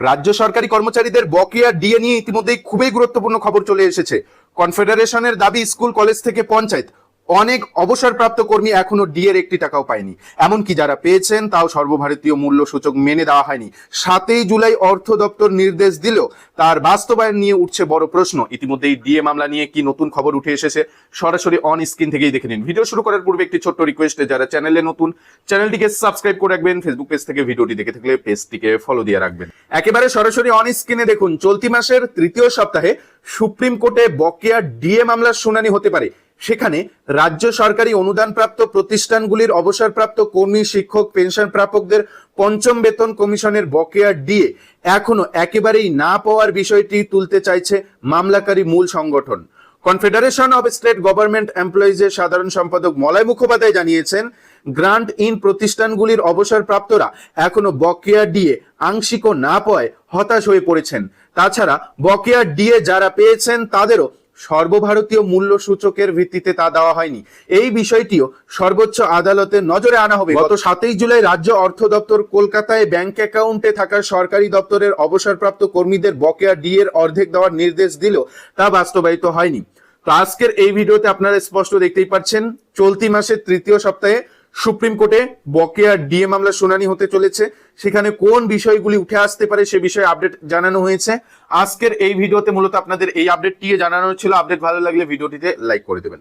রাজ্য সরকারি কর্মচারীদের বকেয়া ডিএ নিয়ে ইতিমধ্যেই খুবই গুরুত্বপূর্ণ খবর চলে এসেছে। কনফেডারেশনের দাবি, স্কুল কলেজ থেকে পঞ্চায়েত অনেক অবসরপ্রাপ্ত কর্মী এখনো ডিএর একটি টাকাও পায়নি। এমনকি যারা পেয়েছেন তাও সর্বভারতীয় মূল্য সূচক মেনে দেওয়া হয়নি। 7ই জুলাই অর্থ দপ্তর নির্দেশ দিলেও তার বাস্তবায়ন নিয়ে উঠছে বড় প্রশ্ন। ইতিমধ্যে এই ডিএ মামলা নিয়ে কি নতুন খবর উঠে এসেছে সরাসরি অন স্ক্রিন থেকেই দেখে নিন। ভিডিও শুরু করার পূর্বে একটি ছোট্ট রিকোয়েস্ট, যারা চ্যানেলে নতুন চ্যানেলটিকে সাবস্ক্রাইব করে রাখবেন, ফেসবুক পেজ থেকে ভিডিওটি দেখে থাকলে পেজটিকে ফলো দিয়ে রাখবেন। একেবারে সরাসরি অন স্ক্রিনে দেখুন, চলতি মাসের 3য় সপ্তাহে সুপ্রিম কোর্টে বকেয়া ডিএ মামলার শুনানি হতে পারে। সেখানে রাজ্য সরকারি অনুদানপ্রাপ্ত প্রতিষ্ঠানগুলির অবসরপ্রাপ্ত কর্মী, শিক্ষক, পেনশন প্রাপকদের পঞ্চম বেতন কমিশনের বকেয়া ডিএ এখনো একেবারেই না পাওয়ার বিষয়টি তুলতে চাইছে মামলাকারী মূল সংগঠন। কনফেডারেশন অব স্টেট গভর্নমেন্ট এমপ্লয়িজের সাধারণ সম্পাদক মলয় মুখোপাধ্যায় জানিয়েছেন, গ্রান্ট ইন প্রতিষ্ঠানগুলির অবসরপ্রাপ্তরা এখনো বকেয়া ডিএ আংশিকও না পাওয়ায় হতাশ হয়ে পড়েছেন। তাছাড়া বকেয়া ডিএ যারা পেয়েছেন তাদেরও সর্বভারতীয় মূল্য সূচকের ভিত্তিতে তা দেওয়া হয়নি। এই বিষয়টিও সর্বোচ্চ আদালতের নজরে আনা হবে। গত 7ই জুলাই রাজ্য অর্থ দপ্তর কলকাতায় ব্যাংক অ্যাকাউন্টে থাকা সরকারি দপ্তরের অবসরপ্রাপ্ত কর্মীদের বকেয়া ডিএর অর্ধেক দেওয়ার নির্দেশ দিলেও তা বাস্তবায়িত হয়নি। তো আজকের এই ভিডিওতে আপনারা স্পষ্ট দেখতেই পাচ্ছেন, চলতি মাসের 3য় সপ্তাহে সুপ্রিম কোর্টে বকেয়া ডিএ মামলার শুনানি হতে চলেছে। সেখানে কোন বিষয়গুলি উঠে আসতে পারে সে বিষয়ে আপডেট জানানো হয়েছে। আজকের এই ভিডিওতে মূলত আপনাদের এই আপডেটটি জানানো ছিল। আপডেট ভালো লাগলে ভিডিওটিতে লাইক করে দেবেন।